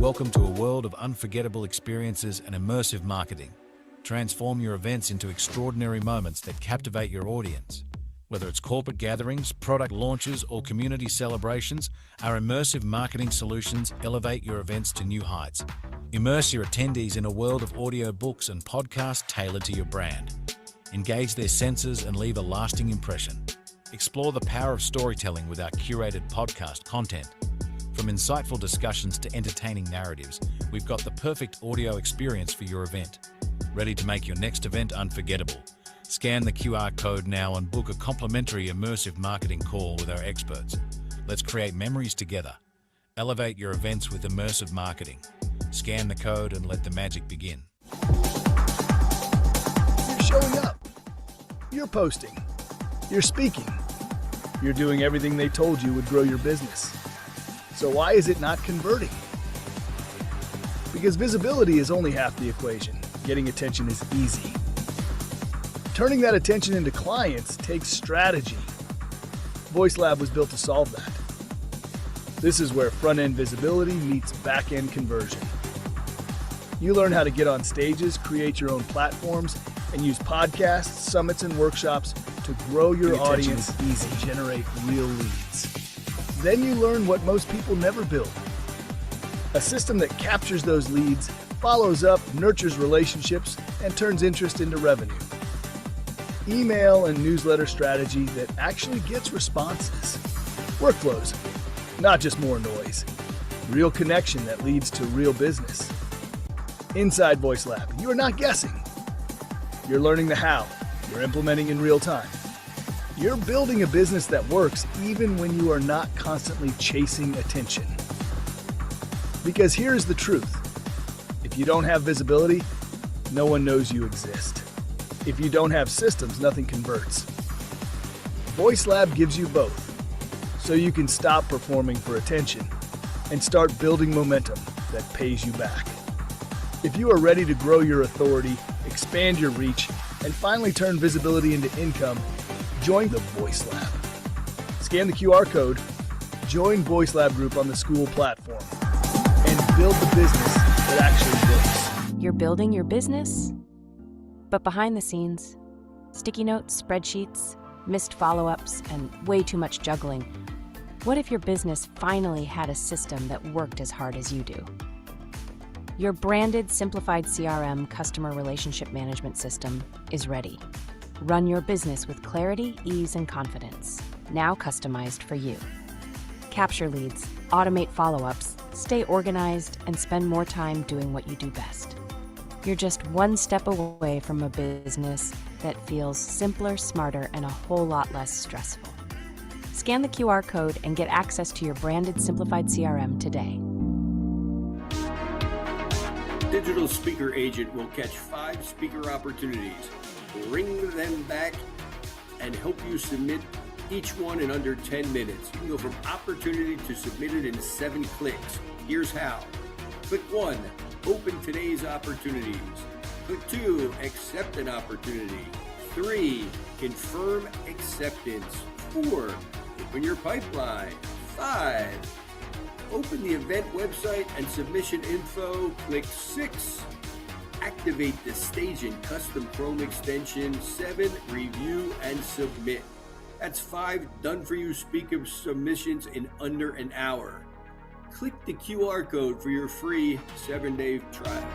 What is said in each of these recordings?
Welcome to a world of unforgettable experiences and immersive marketing. Transform your events into extraordinary moments that captivate your audience. Whether it's corporate gatherings, product launches, or community celebrations, our immersive marketing solutions elevate your events to new heights. Immerse your attendees in a world of audiobooks and podcasts tailored to your brand. Engage their senses and leave a lasting impression. Explore the power of storytelling with our curated podcast content. From insightful discussions to entertaining narratives, we've got the perfect audio experience for your event. Ready to make your next event unforgettable? Scan the QR code now and book a complimentary immersive marketing call with our experts. Let's create memories together. Elevate your events with immersive marketing. Scan the code and let the magic begin. You're showing up. You're posting. You're speaking. You're doing everything they told you would grow your business. So why is it not converting? Because visibility is only half the equation. Getting attention is easy. Turning that attention into clients takes strategy. VoiceLab was built to solve that. This is where front-end visibility meets back-end conversion. You learn how to get on stages, create your own platforms, and use podcasts, summits, and workshops to grow your audience easy, generate real leads. Then you learn what most people never build. A system that captures those leads, follows up, nurtures relationships, and turns interest into revenue. Email and newsletter strategy that actually gets responses. Workflows, not just more noise. Real connection that leads to real business. Inside VoiceLab, you are not guessing. You're learning the how. You're implementing in real time. You're building a business that works even when you are not constantly chasing attention. Because here's the truth. If you don't have visibility, no one knows you exist. If you don't have systems, nothing converts. VoiceLab gives you both, so you can stop performing for attention and start building momentum that pays you back. If you are ready to grow your authority, expand your reach, and finally turn visibility into income, join the VoiceLab. Scan the QR code, join VoiceLab group on the school platform, and build the business that actually works. You're building your business, but behind the scenes, sticky notes, spreadsheets, missed follow-ups, and way too much juggling. What if your business finally had a system that worked as hard as you do? Your branded, simplified CRM customer relationship management system is ready. Run your business with clarity, ease, and confidence, now customized for you. Capture leads, automate follow-ups, stay organized, and spend more time doing what you do best. You're just one step away from a business that feels simpler, smarter, and a whole lot less stressful. Scan the QR code and get access to your branded, simplified CRM today. Digital Speaker Agent will catch 5 speaker opportunities, bring them back, and help you submit each one in under 10 minutes. You can go from opportunity to submitted in 7 clicks. Here's how. Click 1, open today's opportunities. Click 2, accept an opportunity. 3, confirm acceptance. 4, open your pipeline. 5, open the event website and submission info. Click 6, activate the stage and custom Chrome extension. 7, review and submit. That's 5 done-for-you speaker submissions in under an hour. Click the QR code for your free 7-day trial.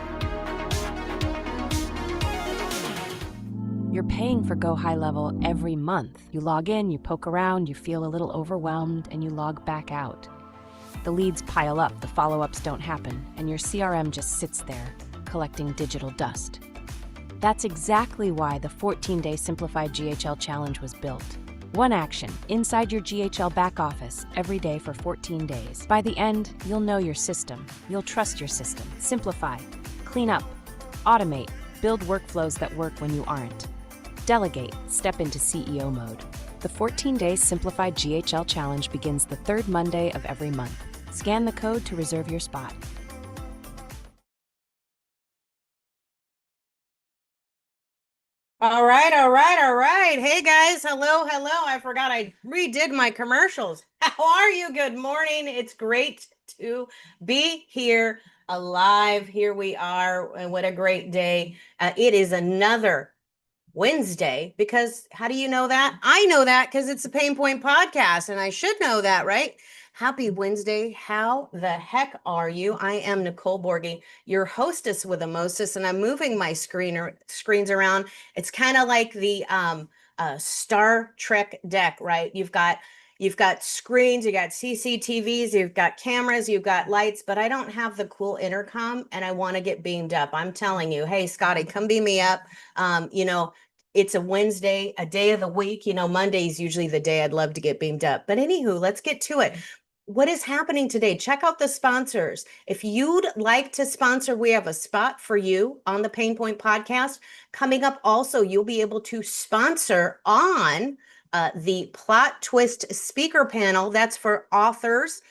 You're paying for Go High Level every month. You log in, you poke around, you feel a little overwhelmed, and you log back out. The leads pile up, the follow-ups don't happen, and your CRM just sits there, collecting digital dust. That's exactly why the 14-day Simplified GHL Challenge was built. One action inside your GHL back office every day for 14 days. By the end, you'll know your system. You'll trust your system. Simplify, clean up, automate, build workflows that work when you aren't. Delegate, step into CEO mode. The 14-day Simplified GHL Challenge begins the 3rd Monday of every month. Scan the code to reserve your spot. All right. Hey guys, hello. I forgot I redid my commercials. How are you? Good morning. It's great to be here alive. Here we are, and what a great day. It is another Wednesday, because how do you know that? I know that because it's a Pain Point podcast, and I should know that, right? Happy Wednesday. How the heck are you? I am Nicole Borghi, your hostess with a mostess, and I'm moving my screens around. It's kind of like the Star Trek deck, right? You've got screens, you got CCTVs, you've got cameras, you've got lights, but I don't have the cool intercom, and I want to get beamed up. I'm telling you, hey, Scotty, come beam me up. It's a Wednesday, a day of the week. Monday's usually the day I'd love to get beamed up. But anywho, let's get to it. What is happening today? Check out the sponsors. If you'd like to sponsor, we have a spot for you on the Pain Point podcast. Coming up also, you'll be able to sponsor on the Plot Twist speaker panel. That's for authors,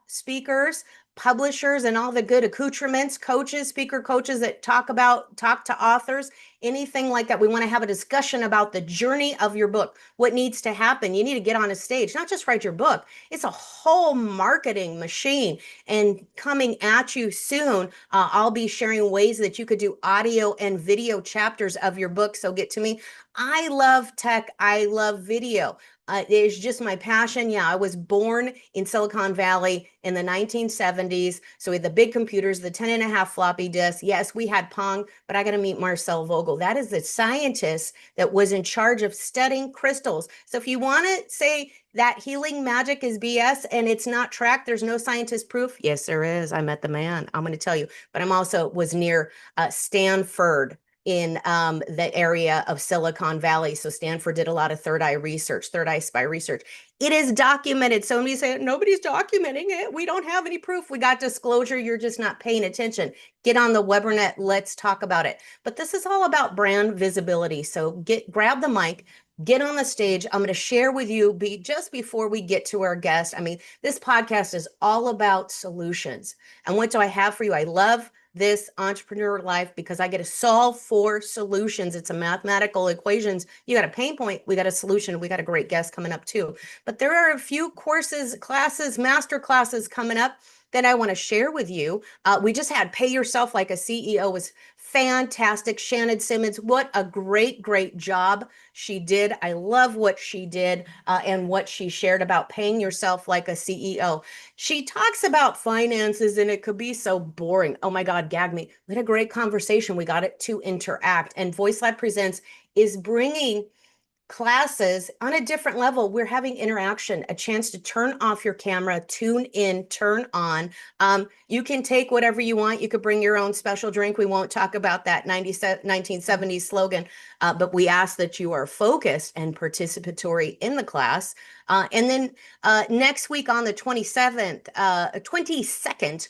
speakers, publishers, and all the good accoutrements, coaches, speaker coaches that talk to authors, anything like that. We want to have a discussion about the journey of your book, what needs to happen. You need to get on a stage, not just write your book. It's a whole marketing machine. And coming at you soon, I'll be sharing ways that you could do audio and video chapters of your book. So get to me. I love tech. I love video. It's just my passion. Yeah, I was born in Silicon Valley in the 1970s. So we had the big computers, the 10.5 floppy disks. Yes, we had Pong, but I got to meet Marcel Vogel. That is the scientist that was in charge of studying crystals. So if you want to say that healing magic is BS and it's not tracked, there's no scientist proof. Yes, there is. I met the man. I'm going to tell you. But I'm also was near Stanford in the area of Silicon Valley. So Stanford did a lot of third eye research, third eye spy research. It is documented. Somebody say nobody's documenting it. We don't have any proof. We got disclosure. You're just not paying attention. Get on the Webernet. Let's talk about it. But this is all about brand visibility. So grab the mic, get on the stage. I'm going to share with you just before we get to our guest. I mean, this podcast is all about solutions. And what do I have for you? I love this entrepreneur life because I get to solve for solutions. It's a mathematical equations. You got a pain point, we got a solution. We got a great guest coming up too. But there are a few courses, classes, master classes coming up that I want to share with you. We just had Pay Yourself Like a CEO was fantastic. Shannon Simmons, what a great, great job she did. I love what she did and what she shared about paying yourself like a CEO. She talks about finances and it could be so boring. Oh my God, gag me. We had a great conversation. We got it to interact. And Voice Lab Presents is bringing classes on a different level. We're having interaction, a chance to turn off your camera, tune in, turn on. You can take whatever you want. You could bring your own special drink. We won't talk about that 1970s slogan, but we ask that you are focused and participatory in the class. And then next week on the 22nd,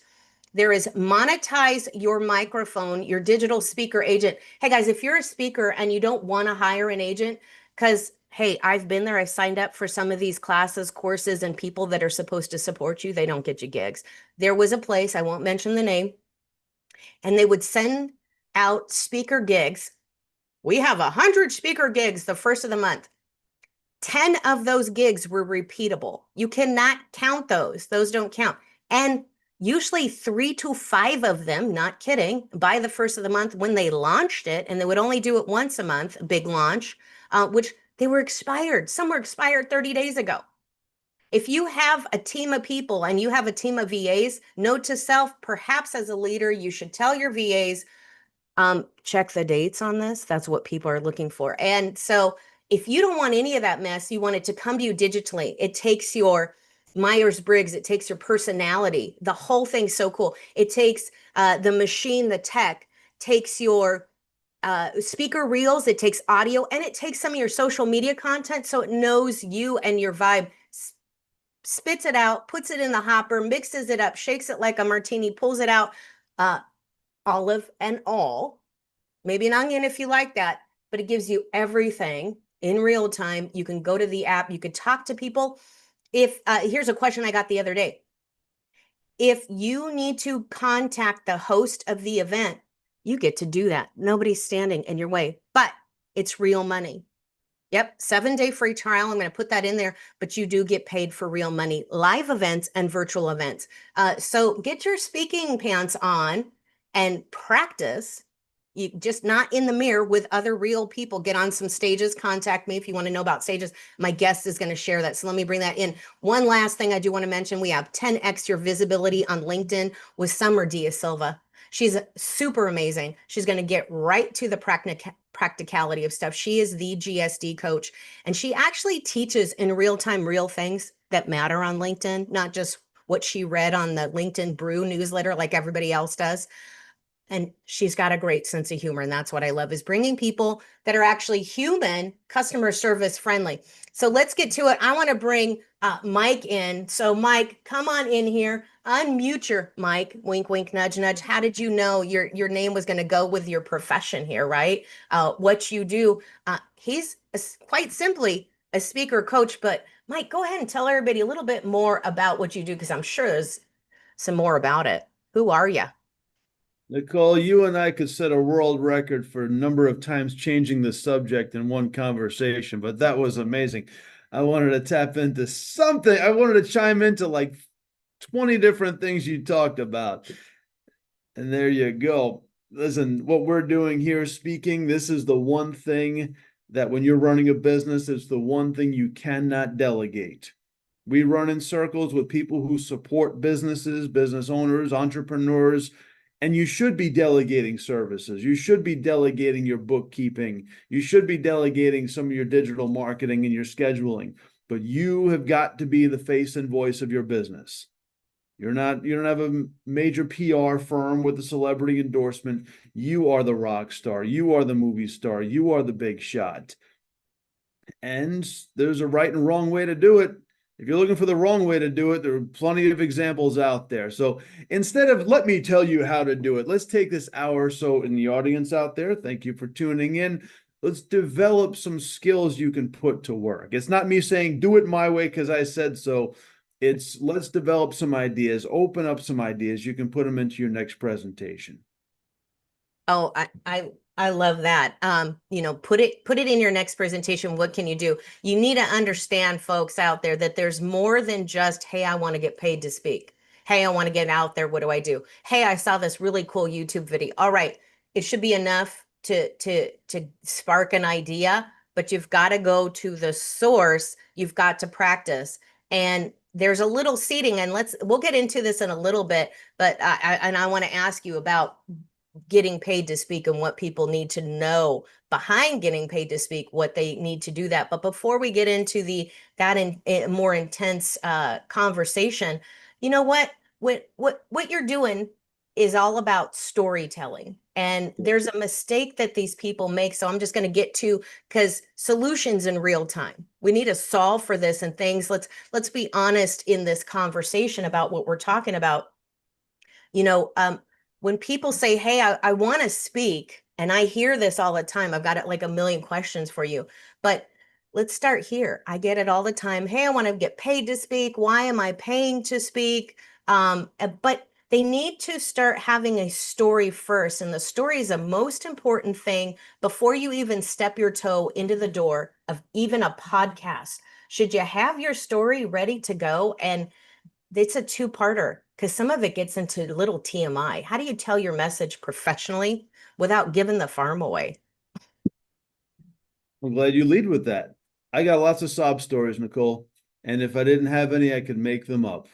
there is monetize your microphone, your digital speaker agent. Hey guys, if you're a speaker and you don't want to hire an agent, because, hey, I've been there. I signed up for some of these classes, courses, and people that are supposed to support you, they don't get you gigs. There was a place, I won't mention the name, and they would send out speaker gigs. We have 100 speaker gigs the first of the month. 10 of those gigs were repeatable. You cannot count those. Those don't count. And usually 3 to 5 of them, not kidding, by the first of the month when they launched it, and they would only do it once a month, a big launch, which they were expired. Some were expired 30 days ago. If you have a team of people and you have a team of VAs, note to self, perhaps as a leader, you should tell your VAs, check the dates on this. That's what people are looking for. And so if you don't want any of that mess, you want it to come to you digitally. It takes your Myers-Briggs, it takes your personality. The whole thing's so cool. It takes the machine, the tech, takes your speaker reels, it takes audio, and it takes some of your social media content so it knows you and your vibe, spits it out, puts it in the hopper, mixes it up, shakes it like a martini, pulls it out, olive and all, maybe an onion if you like that, but it gives you everything in real time. You can go to the app, you can talk to people. If here's a question I got the other day. If you need to contact the host of the event, you get to do that. Nobody's standing in your way, but it's real money. Yep, 7-day free trial. I'm going to put that in there, but you do get paid for real money, live events and virtual events. So get your speaking pants on and practice. You just not in the mirror with other real people. Get on some stages. Contact me if you want to know about stages. My guest is going to share that. So let me bring that in. One last thing I do want to mention: we have 10x your visibility on LinkedIn with Summer Silva. She's super amazing. She's going to get right to the practicality of stuff. She is the GSD coach, and she actually teaches in real time, real things that matter on LinkedIn, not just what she read on the LinkedIn Brew newsletter like everybody else does. And she's got a great sense of humor. And that's what I love, is bringing people that are actually human, customer service friendly. So let's get to it. I want to bring Mike in. So Mike, come on in here. Unmute your mic. Wink, wink, nudge, nudge. How did you know your name was going to go with your profession here, right? What you do. He's quite simply a speaker coach. But Mike, go ahead and tell everybody a little bit more about what you do, because I'm sure there's some more about it. Who are you? Nicole, you and I could set a world record for a number of times changing the subject in one conversation, but that was amazing. I wanted to tap into something. I wanted to chime into like 20 different things you talked about. And there you go. Listen, what we're doing here speaking, this is the one thing that when you're running a business, it's the one thing you cannot delegate. We run in circles with people who support businesses, business owners, entrepreneurs, and you should be delegating services. You should be delegating your bookkeeping. You should be delegating some of your digital marketing and your scheduling. But you have got to be the face and voice of your business. You don't have a major PR firm with a celebrity endorsement. You are the rock star. You are the movie star. You are the big shot. And there's a right and wrong way to do it. If you're looking for the wrong way to do it, there are plenty of examples out there. So instead of let me tell you how to do it, let's take this hour or so in the audience out there. Thank you for tuning in. Let's develop some skills you can put to work. It's not me saying do it my way because I said so. It's let's develop some ideas, open up some ideas. You can put them into your next presentation. Oh, I love that. Put it in your next presentation. What can you do? You need to understand, folks out there, that there's more than just, hey, I want to get paid to speak. Hey, I want to get out there. What do I do? Hey, I saw this really cool YouTube video. All right. It should be enough to spark an idea, but you've got to go to the source. You've got to practice. And there's a little seeding, and we'll get into this in a little bit, but I want to ask you about getting paid to speak and what people need to know behind getting paid to speak, what they need to do that. But before we get into that more intense conversation, you know what you're doing is all about storytelling. And there's a mistake that these people make. So I'm just going to get to, because solutions in real time. We need to solve for this and things. Let's be honest in this conversation about what we're talking about. When people say, hey, I want to speak, and I hear this all the time, I've got like a million questions for you, but let's start here. I get it all the time. Hey, I want to get paid to speak. Why am I paying to speak? But they need to start having a story first. And the story is the most important thing before you even step your toe into the door of even a podcast. Should you have your story ready to go? And it's a two-parter, because some of it gets into little TMI. How do you tell your message professionally without giving the farm away? I'm glad you lead with that. I got lots of sob stories, Nicole. And if I didn't have any, I could make them up.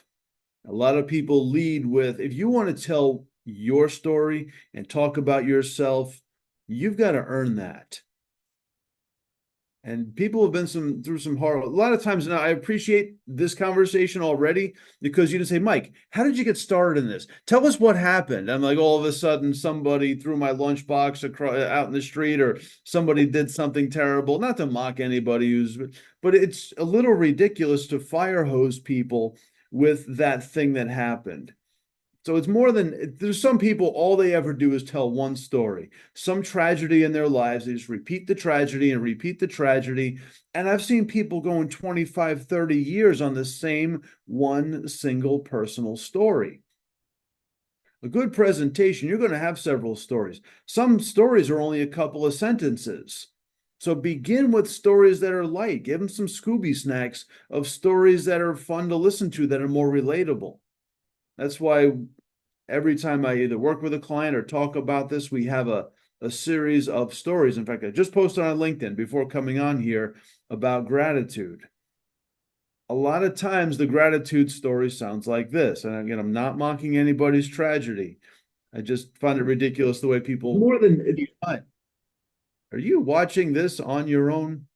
A lot of people lead with, if you want to tell your story and talk about yourself, you've got to earn that. And people have been through some horror. A lot of times now, I appreciate this conversation already because you just say, Mike, how did you get started in this? Tell us what happened. I'm like, all of a sudden, somebody threw my lunchbox out in the street, or somebody did something terrible. Not to mock anybody but it's a little ridiculous to fire hose people with that thing that happened. So it's more than, there's some people, all they ever do is tell one story, some tragedy in their lives. They just repeat the tragedy and repeat the tragedy. And I've seen people going 25, 30 years on the same one single personal story. A good presentation, you're going to have several stories. Some stories are only a couple of sentences. So begin with stories that are light. Give them some Scooby snacks of stories that are fun to listen to, that are more relatable. That's why every time I either work with a client or talk about this, we have a series of stories. In fact, I just posted on LinkedIn before coming on here about gratitude. A lot of times the gratitude story sounds like this. And again, I'm not mocking anybody's tragedy. I just find it ridiculous the way people more than are you watching this on your own?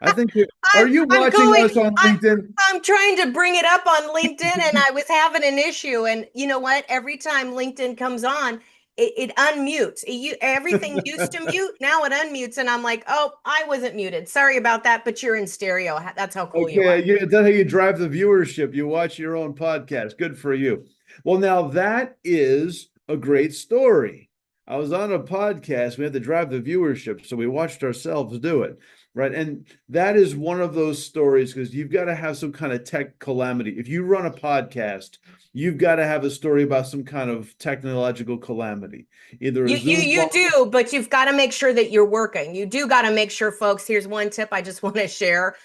I think are you watching us on LinkedIn? I'm trying to bring it up on LinkedIn and I was having an issue. And you know what? Every time LinkedIn comes on, it unmutes. Everything used to mute. Now it unmutes. And I'm like, oh, I wasn't muted. Sorry about that, but you're in stereo. That's how cool you are. Okay, that's how you drive the viewership. You watch your own podcast. Good for you. Well, now that is a great story. I was on a podcast. We had to drive the viewership, so we watched ourselves do it, right? And that is one of those stories, because you've got to have some kind of tech calamity. If you run a podcast, you've got to have a story about some kind of technological calamity. Either you do, but you've got to make sure that you're working. You do got to make sure, folks. Here's one tip I just want to share.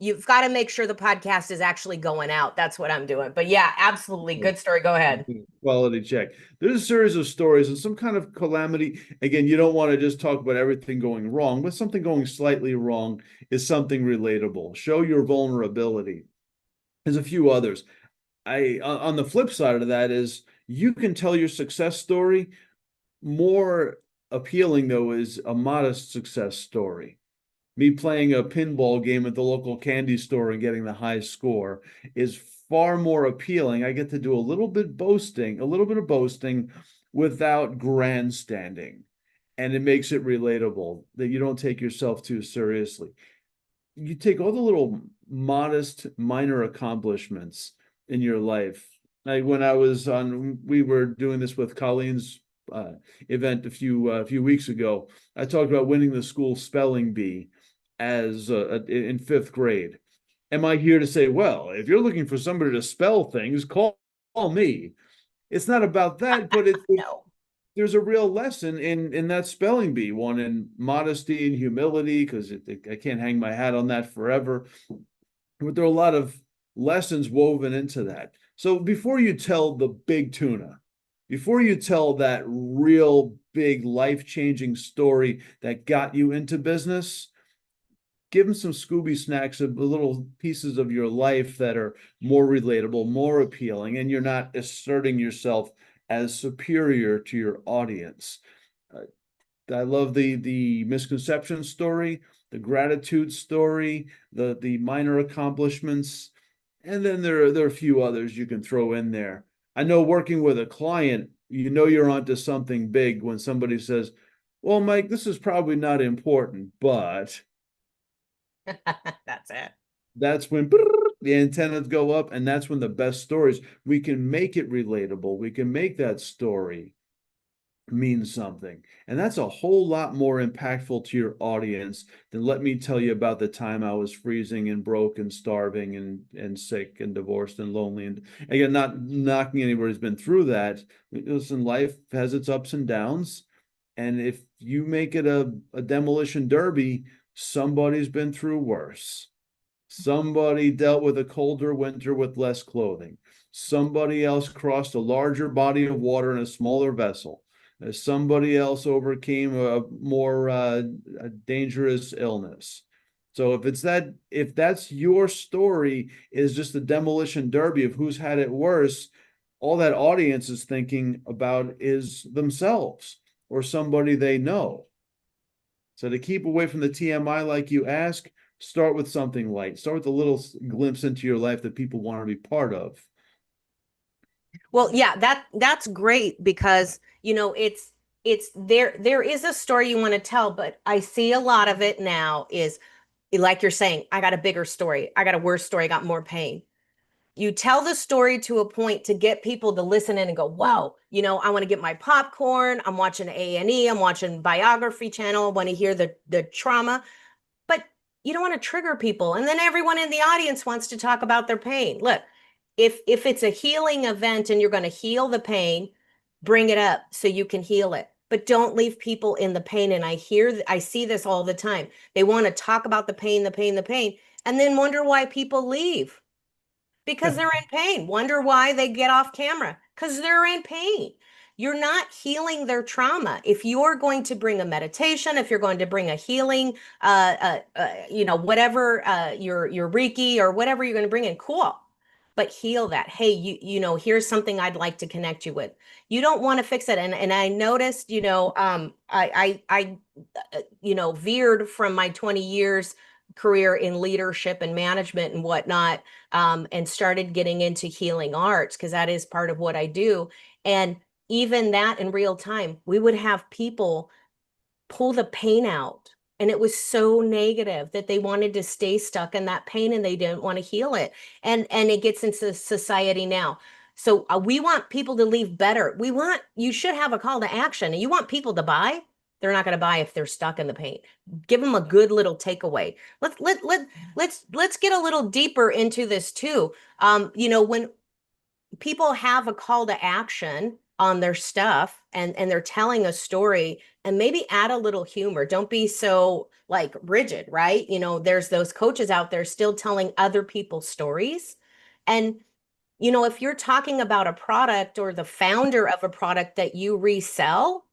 You've got to make sure the podcast is actually going out. That's what I'm doing. But yeah, absolutely. Good story. Go ahead. Quality check. There's a series of stories and some kind of calamity. Again, you don't want to just talk about everything going wrong, but something going slightly wrong is something relatable. Show your vulnerability. There's a few others. On the flip side of that is you can tell your success story. More appealing, though, is a modest success story. Me playing a pinball game at the local candy store and getting the high score is far more appealing. I get to do a little bit of boasting without grandstanding. And it makes it relatable that you don't take yourself too seriously. You take all the little modest, minor accomplishments in your life. Like when we were doing this with Colleen's event a few weeks ago. I talked about winning the school spelling bee as in 5th grade. Am I here to say, well, if you're looking for somebody to spell things, call me? It's not about that, but No. There's a real lesson in that spelling bee, one in modesty and humility, because I can't hang my hat on that forever. But there are a lot of lessons woven into that. So before you tell the big tuna, before you tell that real big life-changing story that got you into business, give them some Scooby snacks of little pieces of your life that are more relatable, more appealing, and you're not asserting yourself as superior to your audience. I love the misconception story, the gratitude story, the minor accomplishments, and then there are a few others you can throw in there. I know working with a client, you're onto something big when somebody says, well, Mike, this is probably not important, but That's it. that's when the antennas go up, and that's when the best stories, we can make it relatable. We can make that story mean something. And that's a whole lot more impactful to your audience than let me tell you about the time I was freezing and broke and starving and sick and divorced and lonely. And again, not knocking anybody who's been through that. Listen, life has its ups and downs. And if you make it a demolition derby, somebody's been through worse. Somebody dealt with a colder winter with less clothing. Somebody else crossed a larger body of water in a smaller vessel. Somebody else overcame a more dangerous illness. So if that's your story, is just a demolition derby of who's had it worse, all that audience is thinking about is themselves or somebody they know. So to keep away from the TMI like you ask, start with something light. Start with a little glimpse into your life that people want to be part of. Well, yeah, that's great because it's there is a story you want to tell, but I see a lot of it now is like you're saying, I got a bigger story, I got a worse story, I got more pain. You tell the story to a point to get people to listen in and go, wow, I want to get my popcorn. I'm watching A&E. I'm watching biography channel. I want to hear the trauma, but you don't want to trigger people. And then everyone in the audience wants to talk about their pain. Look, if it's a healing event and you're going to heal the pain, bring it up so you can heal it. but don't leave people in the pain. And I see this all the time. They want to talk about the pain, the pain, the pain, and then wonder why people leave because they're in pain. Wonder why they get off camera because they're in pain. You're not healing their trauma. If you're going to bring a meditation, if you're going to bring a healing, whatever, your Reiki or whatever you're going to bring in, cool. But heal that. Hey, here's something I'd like to connect you with. You don't want to fix it. And I noticed, I veered from my 20 years career in leadership and management and whatnot, and started getting into healing arts because that is part of what I do. And even that in real time, we would have people pull the pain out. And it was so negative that they wanted to stay stuck in that pain and they didn't want to heal it. And it gets into society now. So we want people to leave better. You should have a call to action. And you want people to buy. They're not going to buy if they're stuck in the pain. Give them a good little takeaway. Let's get a little deeper into this too. When people have a call to action on their stuff and they're telling a story, and maybe add a little humor. Don't be so like rigid, right? There's those coaches out there still telling other people's stories. And if you're talking about a product or the founder of a product that you resell,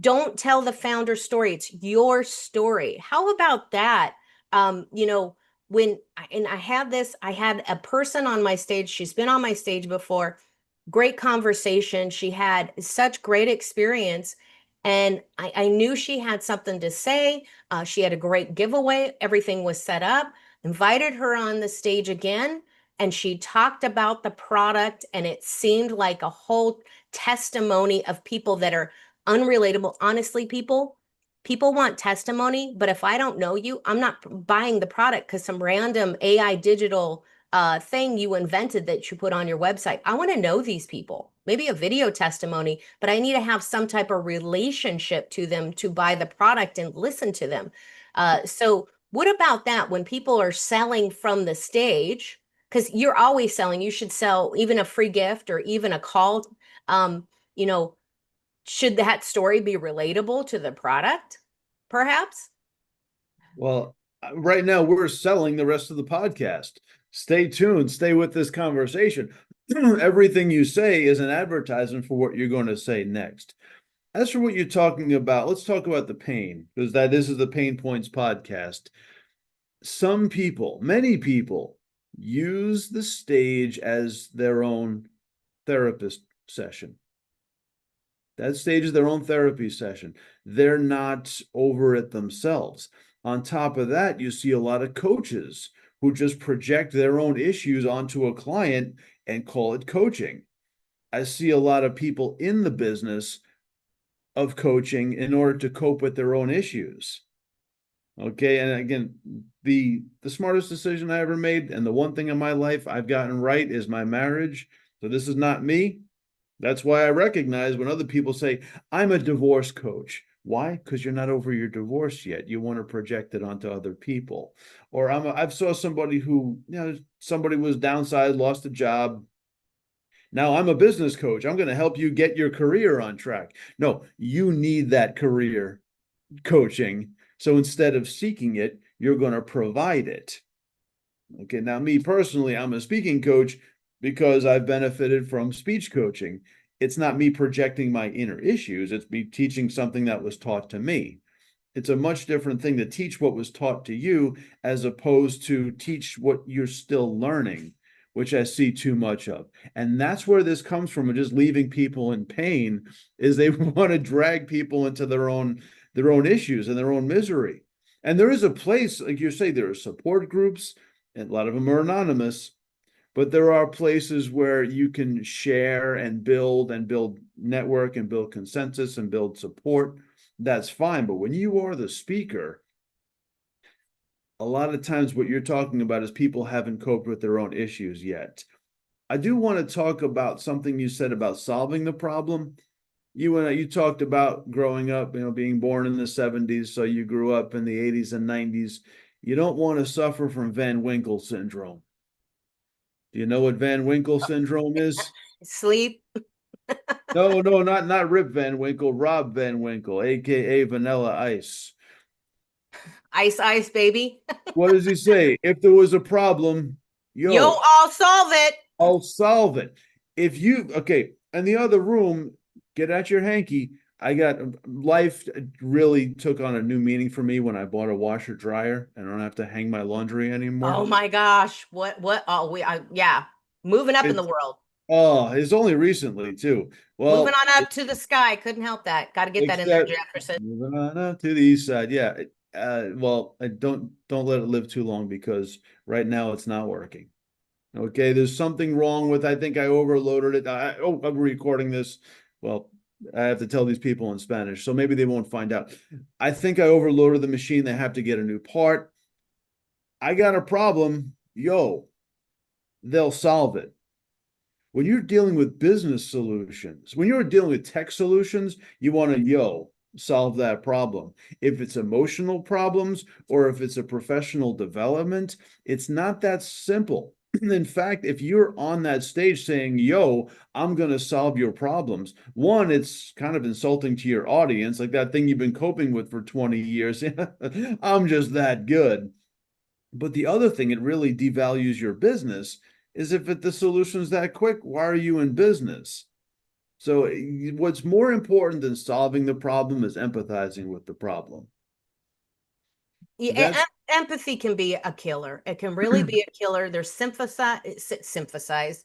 don't tell the founder story. It's your story. How about that? I had a person on my stage. She's been on my stage before. Great conversation. She had such great experience. And I knew she had something to say. She had a great giveaway. Everything was set up. Invited her on the stage again. And she talked about the product. And it seemed like a whole testimony of people that are unrelatable. Honestly, people want testimony. But if I don't know you, I'm not buying the product because some random AI digital thing you invented that you put on your website. I want to know these people, maybe a video testimony, but I need to have some type of relationship to them to buy the product and listen to them. So what about that when people are selling from the stage? Because you're always selling. You should sell even a free gift or even a call. You know, should that story be relatable to the product, perhaps? Well, right now we're selling the rest of the podcast. Stay tuned. Stay with this conversation. Everything you say is an advertisement for what you're going to say next. As for what you're talking about, let's talk about the pain, because this is the Pain Points podcast. Some people, many people, use the stage as their own therapist session. That stage is their own therapy session. They're not over it themselves. On top of that, you see a lot of coaches who just project their own issues onto a client and call it coaching. I see a lot of people in the business of coaching in order to cope with their own issues. Okay, and again, the smartest decision I ever made, and the one thing in my life I've gotten right, is my marriage. So this is not me. That's why I recognize when other people say, I'm a divorce coach. Why? Because you're not over your divorce yet. You want to project it onto other people. Or I've saw somebody who, somebody was downsized, lost a job. Now I'm a business coach. I'm going to help you get your career on track. No, you need that career coaching. So instead of seeking it, you're going to provide it. Okay, now me personally, I'm a speaking coach because I've benefited from speech coaching. It's not me projecting my inner issues. It's me teaching something that was taught to me. It's a much different thing to teach what was taught to you as opposed to teach what you're still learning, which I see too much of. And that's where this comes from, just leaving people in pain, is they want to drag people into their own issues and their own misery. And there is a place, like you say, there are support groups, and a lot of them are anonymous, but there are places where you can share and build network and build consensus and build support. That's fine. But when you are the speaker, a lot of times what you're talking about is people haven't coped with their own issues yet. I do want to talk about something you said about solving the problem. You talked about growing up, being born in the 70s, so you grew up in the 80s and 90s. You don't want to suffer from Van Winkle syndrome. Do you know what Van Winkle syndrome is? Sleep. No, no, not Rip Van Winkle, Rob Van Winkle, aka Vanilla Ice. Ice, ice, baby. What does he say? If there was a problem, Yo, yo, I'll solve it. I'll solve it. If you okay, in the other room, get out your hanky. I got life really took on a new meaning for me when I bought a washer dryer and I don't have to hang my laundry anymore. Oh my gosh. What? Oh, yeah. Moving up in the It's world. it's only recently too. Moving Well, on up to the sky. Couldn't help that. Got to get that in there, except Jefferson. moving on up to the east side. Yeah. Well, I don't let it live too long because right now it's not working. Okay, there's something wrong with. I think I overloaded it. I'm recording this. Well, I have to tell these people in Spanish, so maybe they won't find out. I think I overloaded the machine. They have to get a new part. I got a problem. Yo, they'll solve it. When you're dealing with business solutions, when you're dealing with tech solutions, you want to solve that problem. If it's emotional problems or if it's a professional development, it's not that simple. In fact, if you're on that stage saying, yo, I'm going to solve your problems, one, it's kind of insulting to your audience, like that thing you've been coping with for 20 years. I'm just that good. But the other thing, it really devalues your business is if the solution's that quick, why are you in business? So what's more important than solving the problem is empathizing with the problem. Yeah, That's empathy can be a killer. It can really be a killer. There's sympathize.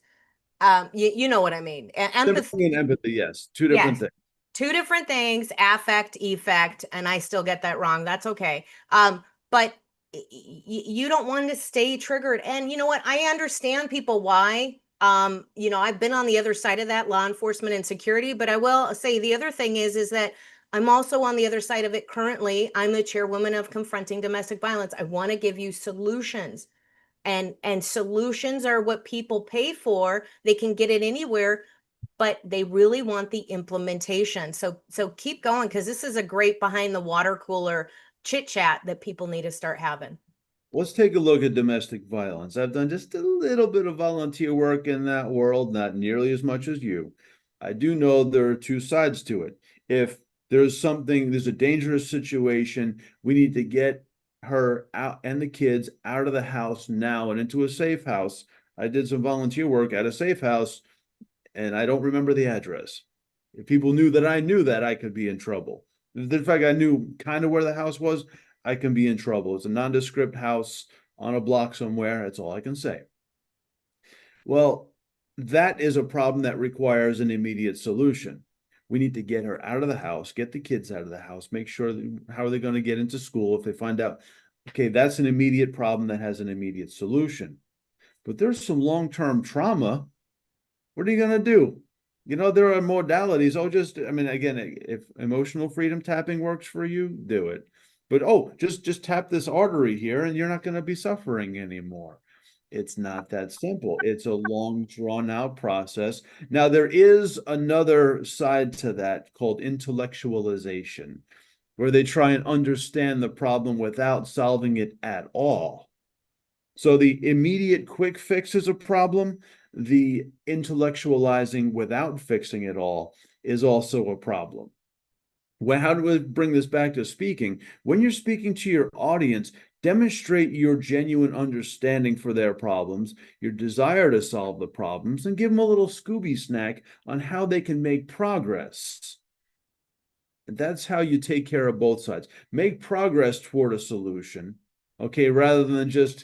You know what I mean. sympathy and Empathy, empathy, yes, two different yes, things. two different things, affect, effect, and I still get that wrong. That's okay. But you don't want to stay triggered. And you know what? I understand people why. I've been on the other side of that, law enforcement and security, but I will say the other thing is that I'm also on the other side of it currently. I'm the chairwoman of Confronting Domestic Violence. I want to give you solutions. And solutions are what people pay for. They can get it anywhere, but they really want the implementation. So keep going, because this is a great behind the water cooler chit chat that people need to start having. Let's take a look at domestic violence. I've done just a little bit of volunteer work in that world, not nearly as much as you. I do know there are two sides to it. If there's a dangerous situation, we need to get her out and the kids out of the house now and into a safe house. I did some volunteer work at a safe house and I don't remember the address. If people knew that, I could be in trouble. In fact, I knew kind of where the house was. I can be in trouble. It's a nondescript house on a block somewhere. That's all I can say. Well, that is a problem that requires an immediate solution. We need to get her out of the house, get the kids out of the house, make sure how are they going to get into school if they find out, okay, that's an immediate problem that has an immediate solution. But there's some long-term trauma. What are you going to do? There are modalities. Again, if emotional freedom tapping works for you, do it. But just tap this artery here and you're not going to be suffering anymore. It's not that simple. It's a long, drawn out process. Now, there is another side to that called intellectualization, where they try and understand the problem without solving it at all. So the immediate quick fix is a problem. The intellectualizing without fixing it all is also a problem. Well, how do we bring this back to speaking? When you're speaking to your audience, demonstrate your genuine understanding for their problems, your desire to solve the problems, and give them a little Scooby snack on how they can make progress. That's how you take care of both sides. Make progress toward a solution, okay, rather than just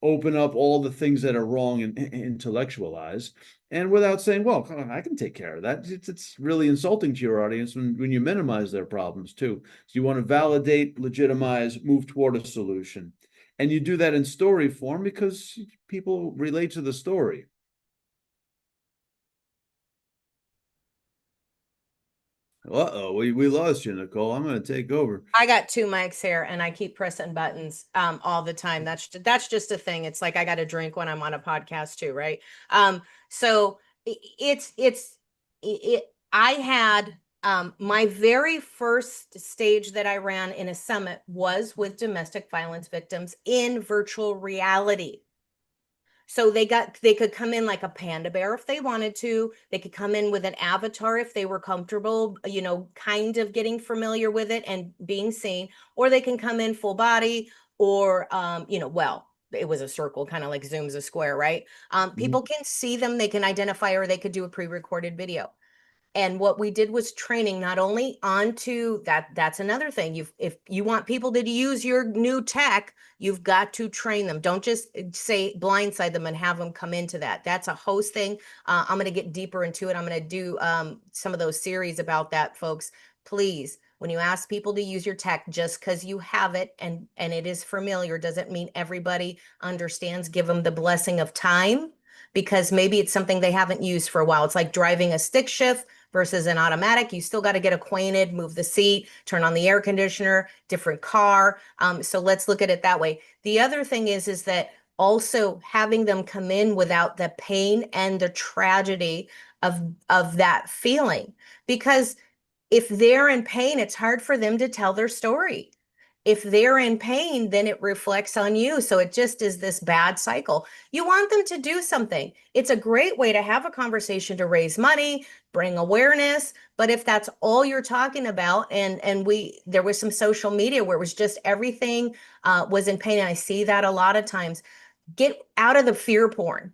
open up all the things that are wrong and intellectualize, and without saying, well, I can take care of that. It's really insulting to your audience when you minimize their problems too. So you want to validate, legitimize, move toward a solution. And you do that in story form because people relate to the story. Uh-oh, we lost you, Nicole. I'm going to take over. I got two mics here and I keep pressing buttons all the time. That's just a thing. It's like I got to drink when I'm on a podcast too, right? So I had my very first stage that I ran in a summit was with domestic violence victims in virtual reality. So they could come in like a panda bear if they wanted to. They could come in with an avatar if they were comfortable, kind of getting familiar with it and being seen, or they can come in full body, or well, it was a circle, kind of like Zoom's a square, right? People can see them, they can identify, or they could do a pre-recorded video. And what we did was training not only onto that's another thing. If you want people to use your new tech, you've got to train them. Don't just say blindside them and have them come into that. That's a host thing. I'm going to get deeper into it. I'm going to do some of those series about that, folks. Please, when you ask people to use your tech, just because you have it and it is familiar doesn't mean everybody understands. Give them the blessing of time, because maybe it's something they haven't used for a while. It's like driving a stick shift versus an automatic. You still got to get acquainted, move the seat, turn on the air conditioner, different car. So let's look at it that way. The other thing is that also having them come in without the pain and the tragedy of that feeling. Because if they're in pain, it's hard for them to tell their story. If they're in pain, then it reflects on you. So it just is this bad cycle. You want them to do something. It's a great way to have a conversation, to raise money, bring awareness. But if that's all you're talking about, and there was some social media where it was just everything was in pain, and I see that a lot of times. Get out of the fear porn.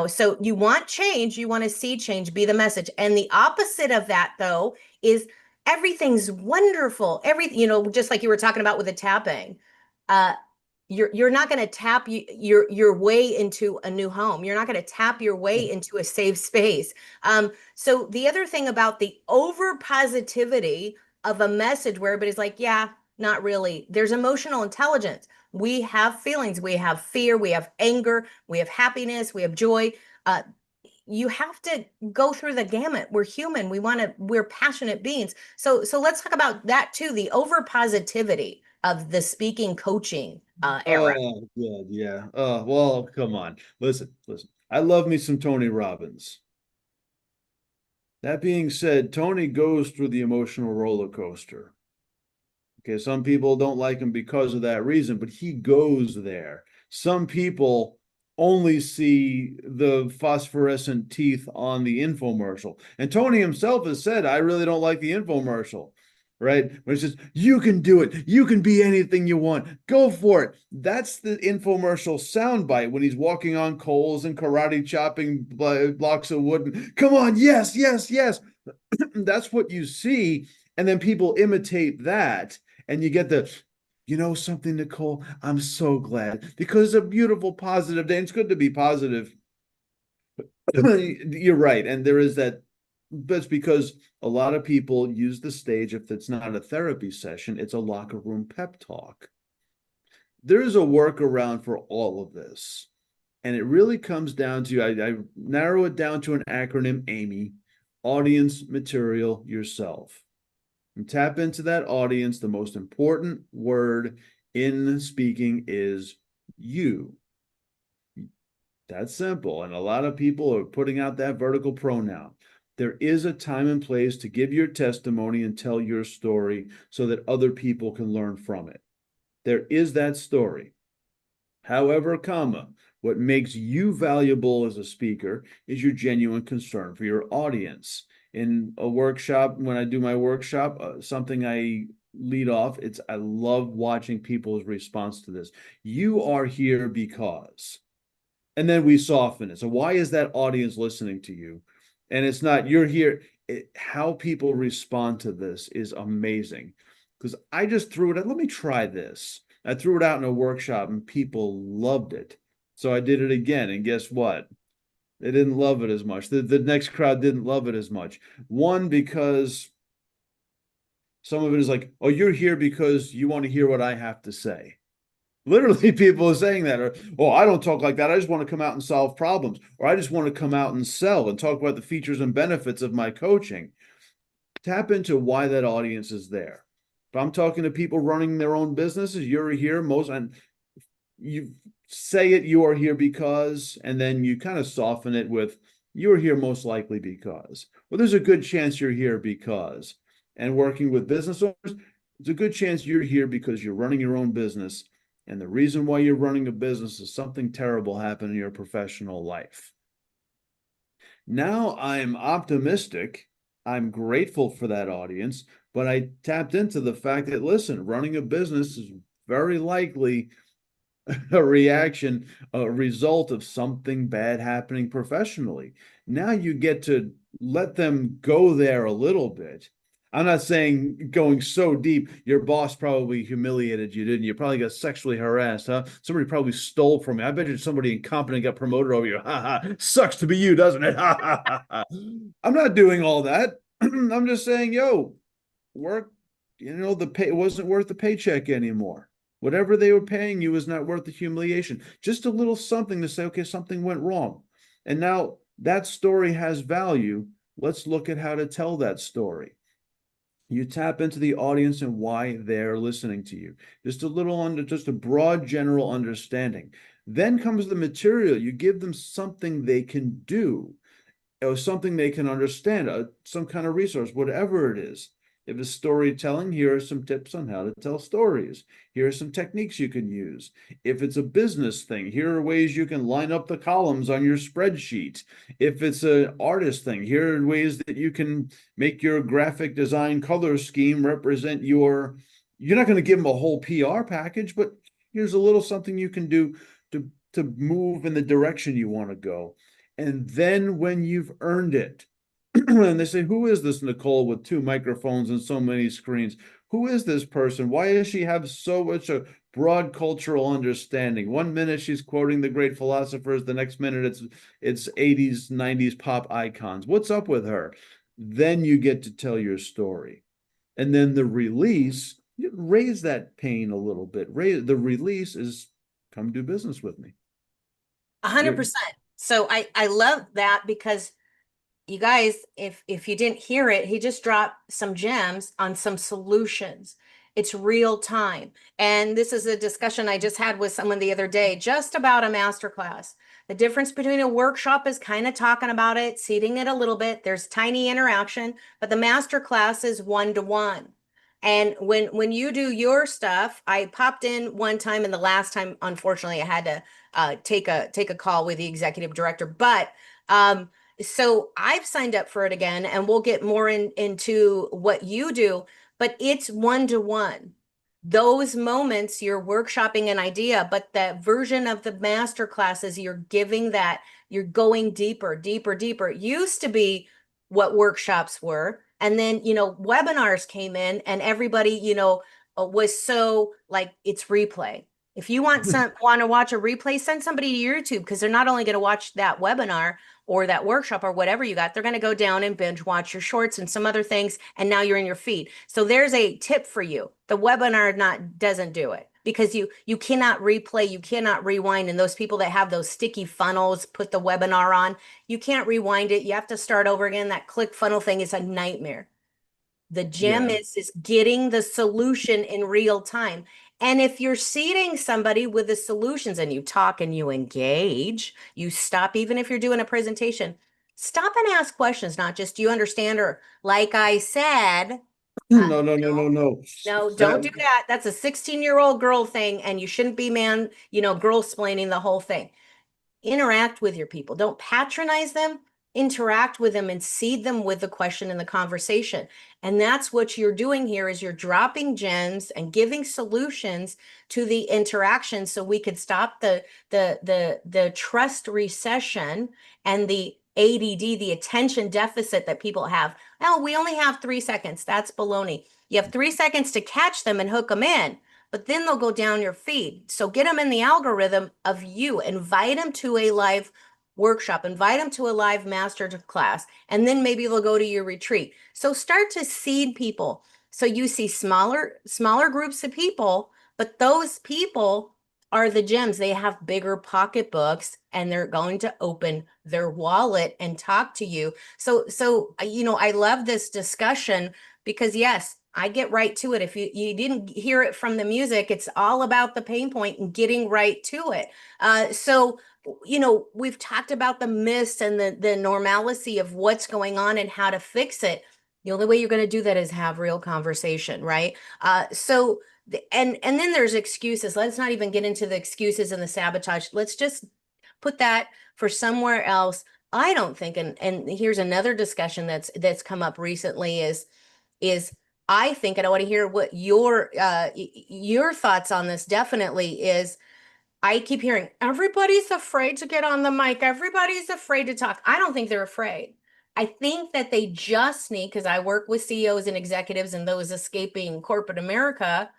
So you want change, you want to see change, be the message. And the opposite of that, though, is everything's wonderful. Everything, just like you were talking about with the tapping. You're not going to tap your way into a new home. You're not going to tap your way into a safe space. So the other thing about the over positivity of a message where everybody's like, yeah, not really. There's emotional intelligence. We have feelings. We have fear. We have anger. We have happiness. We have joy. You have to go through the gamut. We're human. We're passionate beings. So let's talk about that too. The over positivity of the speaking coaching era. Oh, good. Yeah. Oh, well, come on. Listen. I love me some Tony Robbins. That being said, Tony goes through the emotional roller coaster. Okay, some people don't like him because of that reason, but he goes there. Some people only see the phosphorescent teeth on the infomercial. And Tony himself has said, I really don't like the infomercial, right? Where it says, you can do it. You can be anything you want. Go for it. That's the infomercial soundbite when he's walking on coals and karate chopping blocks of wood. Come on, yes, yes, yes. That's what you see. And then people imitate that. And you get something, Nicole, I'm so glad, because it's a beautiful, positive day. And it's good to be positive. You're right. And there is that. That's because a lot of people use the stage. If it's not a therapy session, it's a locker room pep talk. There's a workaround for all of this. And it really comes down to, I narrow it down to an acronym, AMY, audience, material, yourself. And tap into that audience. The most important word in speaking is you. That's simple. And a lot of people are putting out that vertical pronoun. There is a time and place to give your testimony and tell your story so that other people can learn from it. There is that story. However, what makes you valuable as a speaker is your genuine concern for your audience. In a workshop, when I do my workshop, something I lead off, I love watching people's response to this. You are here because, and then we soften it. So why is that audience listening to you? And it's not you're here. How people respond to this is amazing, because I just threw it out. Let me try this. I threw it out in a workshop and people loved it. So I did it again. And guess what? They didn't love it as much. The next crowd didn't love it as much. One, because some of it is like, oh, you're here because you want to hear what I have to say. Literally, people are saying that. Or, oh, I don't talk like that. I just want to come out and solve problems. Or I just want to come out and sell and talk about the features and benefits of my coaching. Tap into why that audience is there. If I'm talking to people running their own businesses, you're here and you say it, you are here because, and then you kind of soften it with, you're here most likely because. Well, there's a good chance you're here because. And working with business owners, it's a good chance you're here because you're running your own business And the reason why you're running a business is something terrible happened in your professional life. Now I'm optimistic. I'm grateful for that audience, but I tapped into the fact that, listen, running a business is very likely a reaction, a result of something bad happening professionally. Now you get to let them go there a little bit. I'm not saying going so deep. Your boss probably humiliated you, didn't you? Probably got sexually harassed, huh? Somebody probably stole from you. I bet you somebody incompetent got promoted over you. Ha ha. Sucks to be you, doesn't it? Ha ha ha ha. I'm not doing all that. I'm just saying, yo, work, the pay wasn't worth the paycheck anymore. Whatever they were paying you was not worth the humiliation. Just a little something to say, okay, something went wrong. And now that story has value. Let's look at how to tell that story. You tap into the audience and why they're listening to you. Just a broad general understanding. Then comes the material. You give them something they can do, or something they can understand, some kind of resource, whatever it is. If it's storytelling, here are some tips on how to tell stories. Here are some techniques you can use. If it's a business thing, here are ways you can line up the columns on your spreadsheet. If it's an artist thing, here are ways that you can make your graphic design color scheme represent you're not going to give them a whole PR package, but here's a little something you can do to move in the direction you want to go. And then when you've earned it, and they say, who is this Nicole with 2 microphones and so many screens? Who is this person? Why does she have so much a broad cultural understanding? One minute she's quoting the great philosophers, the next minute it's 80s, 90s pop icons. What's up with her? Then you get to tell your story. And then the release, you raise that pain a little bit. The release is come do business with me. 100%. So I love that, because you guys, if you didn't hear it, he just dropped some gems on some solutions. It's real time. And this is a discussion I just had with someone the other day, just about a masterclass. The difference between a workshop is kind of talking about it, seeding it a little bit. There's tiny interaction, but the masterclass is one-to-one. And when you do your stuff, I popped in one time, and the last time, unfortunately, I had to take a call with the executive director. But so I've signed up for it again, and we'll get more into what you do, but it's one-to-one. Those moments you're workshopping an idea, but that version of the master classes, you're giving that, you're going deeper, deeper, deeper. It used to be what workshops were. And then, webinars came in, and everybody, was so like, it's replay. If you want to watch a replay, send somebody to YouTube, because they're not only going to watch that webinar or that workshop or whatever you got, they're going to go down and binge watch your shorts and some other things, and now you're in your feed. So there's a tip for you. The webinar doesn't do it, because you cannot replay, you cannot rewind. And those people that have those sticky funnels, put the webinar on, you can't rewind it. You have to start over again. That click funnel thing is a nightmare. The gem is getting the solution in real time. And if you're seating somebody with the solutions, and you talk and you engage, you stop, even if you're doing a presentation, stop and ask questions, not just, do you understand? Or, like I said, No. no, don't do that. That's a 16-year-old girl thing, and you shouldn't be girl-splaining the whole thing. Interact with your people. Don't patronize them. Interact with them and seed them with the question and the conversation. And that's what you're doing here, is you're dropping gems and giving solutions to the interaction, so we could stop the trust recession and the ADD, the attention deficit that people have. Oh, we only have 3 seconds. That's baloney. You have 3 seconds to catch them and hook them in, but then they'll go down your feed. So get them in the algorithm of you. Invite them to a live workshop, invite them to a live master class, and then maybe they'll go to your retreat. So start to seed people. So you see smaller groups of people, but those people are the gems. They have bigger pocketbooks, and they're going to open their wallet and talk to you. So I love this discussion, because yes, I get right to it. If you didn't hear it from the music, it's all about the pain point and getting right to it. So we've talked about the myths and the normalcy of what's going on and how to fix it. The only way you're going to do that is have real conversation, right? So And then there's excuses. Let's not even get into the excuses and the sabotage. Let's just put that for somewhere else. I don't think, and here's another discussion that's come up recently is I think, and I want to hear what your thoughts on this definitely is. I keep hearing everybody's afraid to get on the mic. Everybody's afraid to talk. I don't think they're afraid. I think that they just need, because I work with CEOs and executives and those escaping corporate America,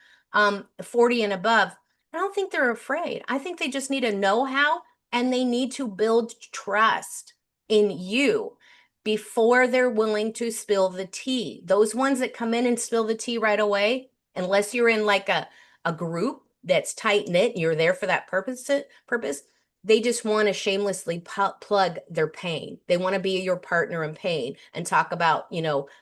40 and above. I don't think they're afraid. I think they just need a know-how and they need to build trust in you before they're willing to spill the tea. Those ones that come in and spill the tea right away, unless you're in like a group that's tight knit, you're there for that purpose, they just want to shamelessly plug their pain. They want to be your partner in pain and talk about,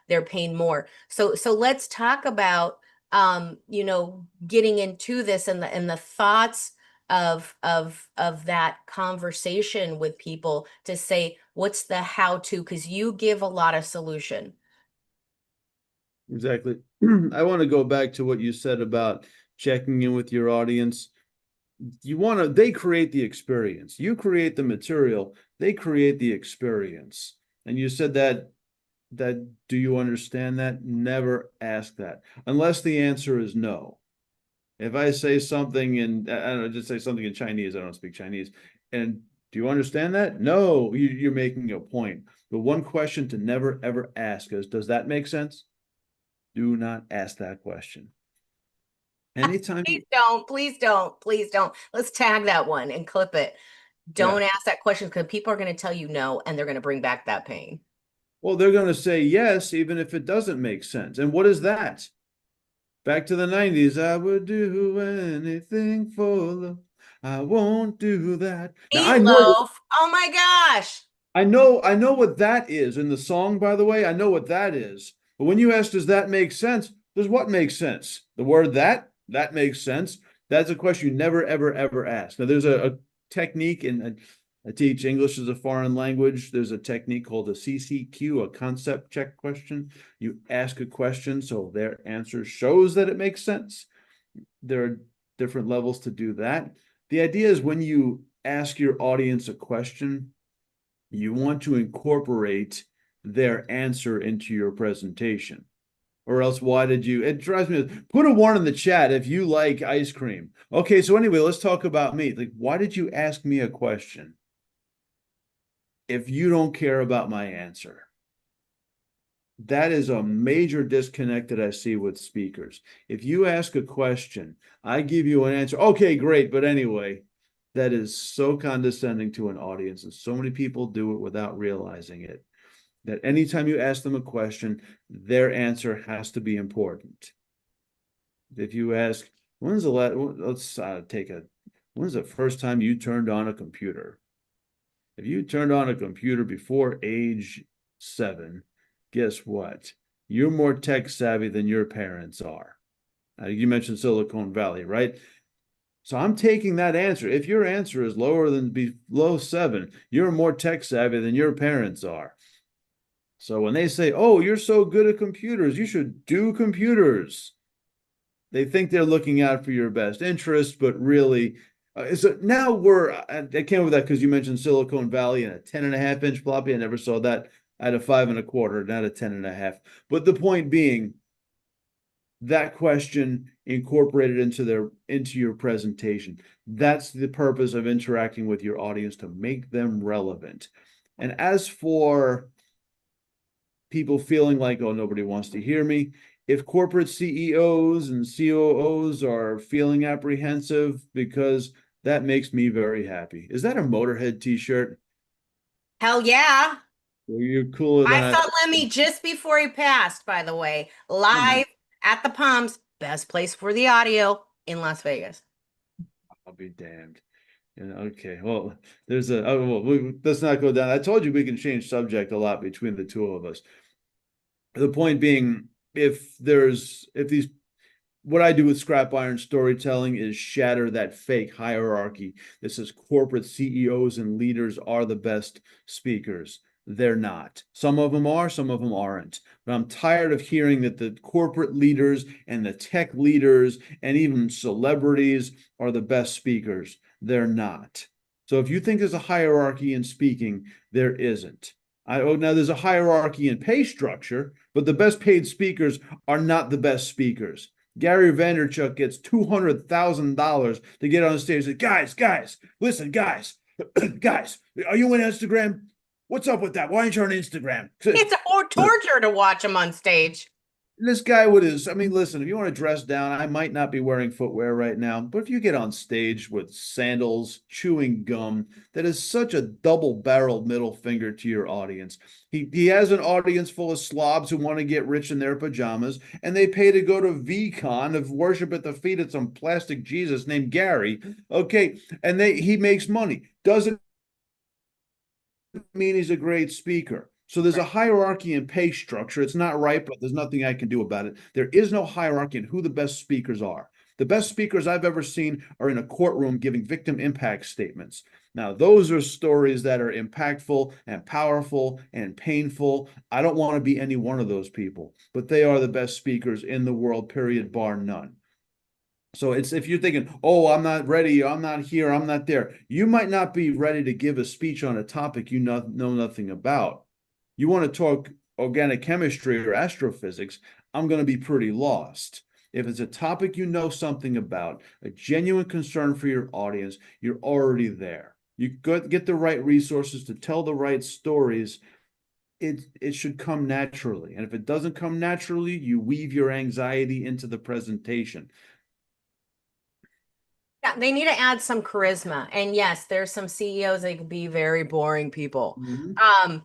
their pain more. So let's talk about, getting into this and the thoughts of that conversation with people to say, what's the how to, because you give a lot of solution. Exactly. I want to go back to what you said about checking in with your audience. They create the experience. You create the material, they create the experience. And you said that do you understand that? Never ask that unless the answer is no. If I say something in, I don't know, just say something in Chinese, I don't speak Chinese, and do you understand that? No, you're making a point. The one question to never ever ask is, does that make sense? Do not ask that question. Anytime Please don't. Let's tag that one and clip it. Don't ask that question, because people are going to tell you no, and they're going to bring back that pain. Well, they're going to say yes, even if it doesn't make sense. And what is that? Back to the 90s. I would do anything for love. I won't do that. Now, Meatloaf. Oh my gosh. I know what that is in the song, by the way. I know what that is. But when you ask, does that make sense? Does what make sense? The word that makes sense. That's a question you never, ever, ever ask. Now, there's a technique, and I teach English as a foreign language. There's a technique called a CCQ, a concept check question. You ask a question so their answer shows that it makes sense. There are different levels to do that. The idea is when you ask your audience a question, you want to incorporate their answer into your presentation. Or else, why did you? It drives me. Put a 1 in the chat if you like ice cream. Okay, so anyway, let's talk about me. Like, why did you ask me a question if you don't care about my answer? That is a major disconnect that I see with speakers. If you ask a question, I give you an answer. Okay, great. But anyway, that is so condescending to an audience, and so many people do it without realizing it. That anytime you ask them a question, their answer has to be important. If you ask, when's the first time you turned on a computer? If you turned on a computer before age 7, guess what? You're more tech savvy than your parents are. You mentioned Silicon Valley, right? So I'm taking that answer. If your answer is lower than below 7, you're more tech savvy than your parents are. So when they say, oh, you're so good at computers, you should do computers, they think they're looking out for your best interest, but really, so now I came with that because you mentioned Silicon Valley and a 10.5-inch floppy. I never saw that. I had a 5.25, not a 10.5. But the point being, that question incorporated into your presentation. That's the purpose of interacting with your audience, to make them relevant. And as for people feeling like, oh, nobody wants to hear me, if corporate CEOs and COOs are feeling apprehensive, because that makes me very happy. Is that a Motorhead t-shirt? Hell yeah. Well, you're cooler than I saw Lemmy just before he passed, by the way, live at the Palms, best place for the audio in Las Vegas. I'll be damned. Okay, well, let's not go down. I told you we can change subject a lot between the two of us. The point being, what I do with scrap iron storytelling is shatter that fake hierarchy that says corporate CEOs and leaders are the best speakers. They're not. Some of them are, some of them aren't. But I'm tired of hearing that the corporate leaders and the tech leaders and even celebrities are the best speakers. They're not. So if you think there's a hierarchy in speaking, there isn't. Now there's a hierarchy in pay structure, but the best paid speakers are not the best speakers. Gary Vaynerchuk gets $200,000 to get on stage and say, guys, listen, guys, guys, are you on Instagram? What's up with that? Why aren't you on Instagram? It's a torture to watch him on stage. This guy with his, I mean, listen, if you want to dress down, I might not be wearing footwear right now, but if you get on stage with sandals, chewing gum, that is such a double-barreled middle finger to your audience. He has an audience full of slobs who want to get rich in their pajamas, and they pay to go to VCon of worship at the feet of some plastic Jesus named Gary. Okay, and he makes money. Doesn't mean he's a great speaker. So there's a hierarchy in pay structure. It's not right, but there's nothing I can do about it. There is no hierarchy in who the best speakers are. The best speakers I've ever seen are in a courtroom giving victim impact statements. Now, those are stories that are impactful and powerful and painful. I don't want to be any one of those people, but they are the best speakers in the world, period, bar none. So it's, if you're thinking, oh, I'm not ready, I'm not here, I'm not there, you might not be ready to give a speech on a topic you know nothing about. You want to talk organic chemistry or astrophysics, I'm going to be pretty lost. If it's a topic you know something about, a genuine concern for your audience, you're already there. You get the right resources to tell the right stories. It should come naturally. And if it doesn't come naturally, you weave your anxiety into the presentation. Yeah, they need to add some charisma. And yes, there's some CEOs that can be very boring people. Mm-hmm.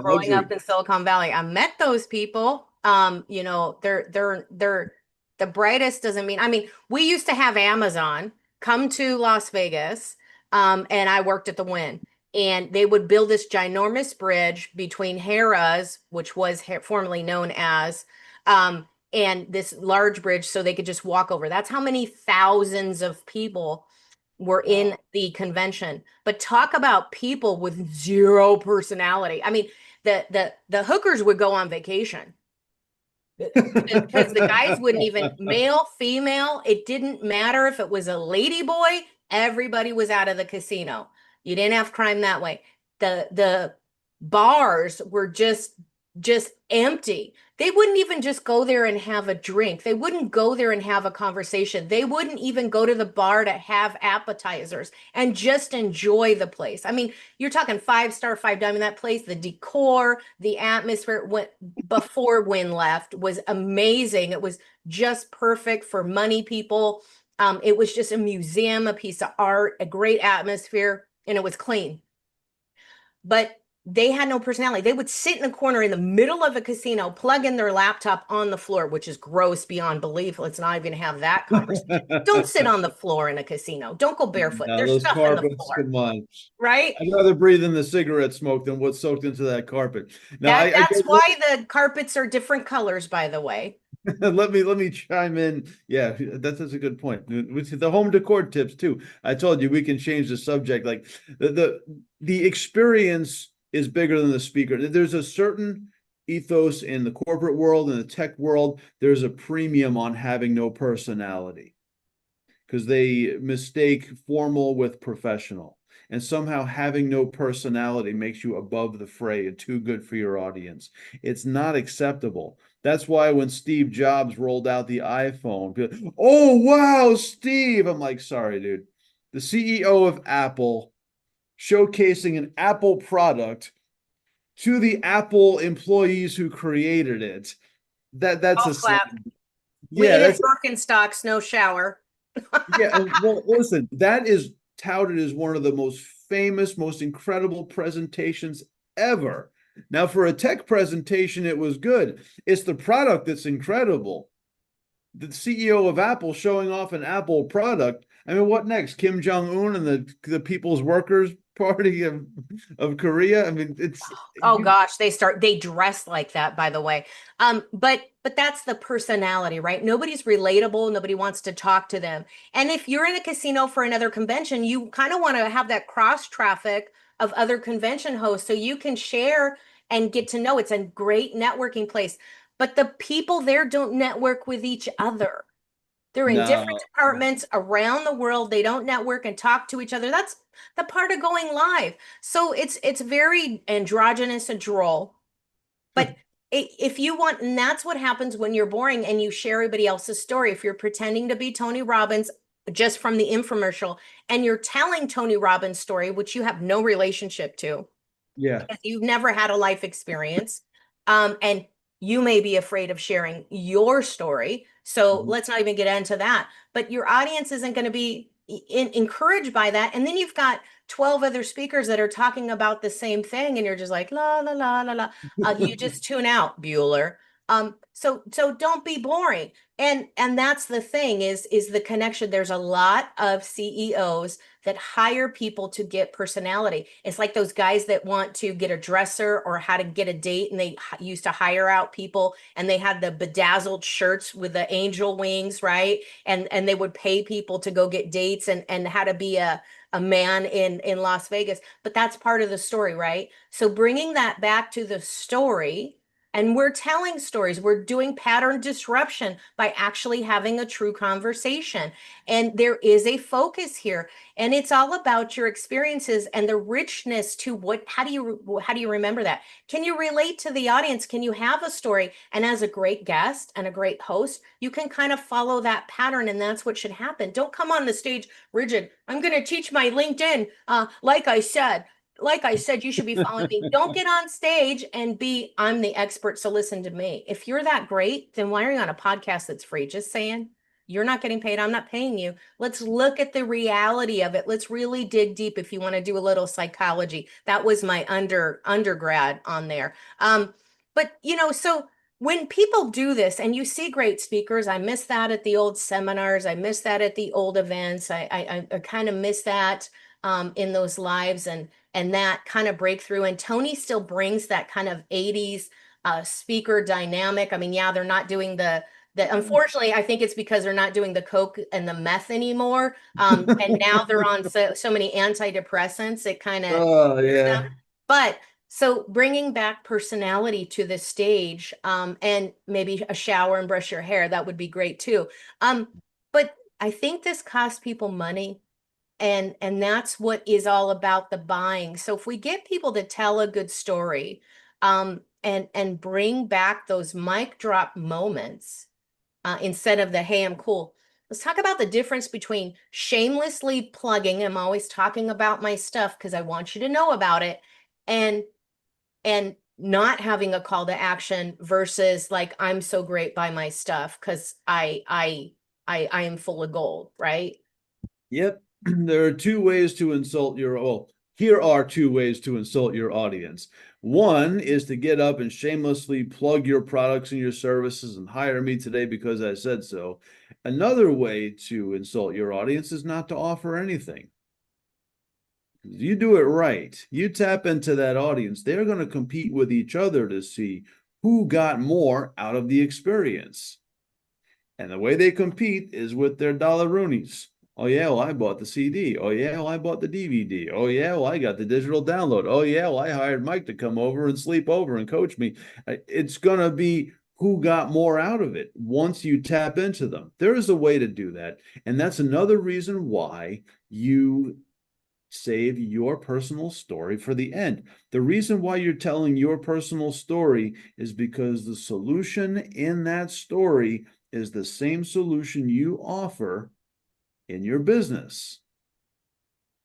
Growing up in Silicon Valley, I met those people. They're the brightest doesn't mean, I mean, we used to have Amazon come to Las Vegas, and I worked at the Wynn, and they would build this ginormous bridge between Harrah's, which was formerly known as, and this large bridge so they could just walk over. That's how many thousands of people were in the convention. But talk about people with zero personality. I mean, the hookers would go on vacation because the guys wouldn't even, male, female, it didn't matter if it was a lady boy, everybody was out of the casino. You didn't have crime that way. The bars were just empty. They wouldn't even just go there and have a drink. They wouldn't go there and have a conversation. They wouldn't even go to the bar to have appetizers and just enjoy the place. I mean, you're talking 5-star, 5 diamond. That place, the decor, the atmosphere before Wynn left was amazing. It was just perfect for money people. It was just a museum, a piece of art, a great atmosphere, and it was clean. But they had no personality. They would sit in a corner in the middle of a casino, plug in their laptop on the floor, which is gross beyond belief. Let's not even have that conversation. Don't sit on the floor in a casino. Don't go barefoot. No, There's those stuff carpets, in the floor. come on. Right? I'd rather breathe in the cigarette smoke than what's soaked into that carpet. Now, that's why the carpets are different colors, by the way. let me chime in. Yeah, that's a good point. With the home decor tips too. I told you we can change the subject. Like the experience is bigger than the speaker. There's a certain ethos in the corporate world and the tech world. There's a premium on having no personality because they mistake formal with professional. And somehow having no personality makes you above the fray and too good for your audience. It's not acceptable. That's why when Steve Jobs rolled out the iPhone, oh, wow, Steve. I'm like, sorry, dude. The CEO of Apple showcasing an Apple product to the Apple employees who created it. That's a clap. Yeah, that's Birkenstocks, no shower. Yeah, well, listen, that is touted as one of the most famous, most incredible presentations ever. Now, for a tech presentation, it was good. It's the product that's incredible. The CEO of Apple showing off an Apple product. I mean, what next? Kim Jong-un and the people's workers party of Korea. I mean, it's Oh gosh, they dress like that, by the way. But that's the personality, right? Nobody's relatable, nobody wants to talk to them. And if you're in a casino for another convention, you kind of want to have that cross traffic of other convention hosts so you can share and get to know. It's a great networking place. But the people there don't network with each other. They're in different no. departments around the world. They don't network and talk to each other. That's the part of going live. So it's very androgynous and droll. But if you want, and that's what happens when you're boring and you share everybody else's story. If you're pretending to be Tony Robbins just from the infomercial and you're telling Tony Robbins' story, which you have no relationship to, Yeah. because you've never had a life experience, and you may be afraid of sharing your story. So let's not even get into that. But your audience isn't going to be encouraged by that. And then you've got 12 other speakers that are talking about the same thing, and you're just like, la, la, la, la, la. You just tune out, Bueller. So don't be boring. And that's the thing is the connection. There's a lot of CEOs that hire people to get personality. It's like those guys that want to get a dresser or how to get a date, and they used to hire out people, and they had the bedazzled shirts with the angel wings, right? And they would pay people to go get dates and how to be a man in Las Vegas. But that's part of the story, right? So bringing that back to the story, and we're telling stories. We're doing pattern disruption by actually having a true conversation. And there is a focus here. And it's all about your experiences and the richness to how do you remember that? Can you relate to the audience? Can you have a story? And as a great guest and a great host, you can kind of follow that pattern, and that's what should happen. Don't come on the stage rigid. I'm going to teach my LinkedIn. Like I said, you should be following me. Don't get on stage and I'm the expert, so listen to me. If you're that great, then why are you on a podcast that's free? Just saying. You're not getting paid. I'm not paying you. Let's look at the reality of it. Let's really dig deep if you want to do a little psychology. That was my undergrad on there. But so when people do this and you see great speakers, I miss that at the old seminars. I miss that at the old events. I kind of miss that in those lives and that kind of breakthrough. And Tony still brings that kind of 80s speaker dynamic. I mean, yeah, they're not doing the unfortunately, I think it's because they're not doing the coke and the meth anymore. And now they're on so many antidepressants. It kind of, Oh yeah. but so bringing back personality to the stage, and maybe a shower and brush your hair, that would be great too. But I think this costs people money. And that's what is all about the buying. So if we get people to tell a good story, and bring back those mic drop moments, instead of the hey, I'm cool. Let's talk about the difference between shamelessly plugging. I'm always talking about my stuff because I want you to know about it, and not having a call to action versus like I'm so great by my stuff because I am full of gold, right? Yep. There are two ways to insult here are two ways to insult your audience. One is to get up and shamelessly plug your products and your services and hire me today because I said so. Another way to insult your audience is not to offer anything. You do it right. You tap into that audience. They're going to compete with each other to see who got more out of the experience. And the way they compete is with their dollaroonies. Oh, yeah, well, I bought the CD. Oh, yeah, well, I bought the DVD. Oh, yeah, well, I got the digital download. Oh, yeah, well, I hired Mike to come over and sleep over and coach me. It's going to be who got more out of it once you tap into them. There is a way to do that. And that's another reason why you save your personal story for the end. The reason why you're telling your personal story is because the solution in that story is the same solution you offer in your business.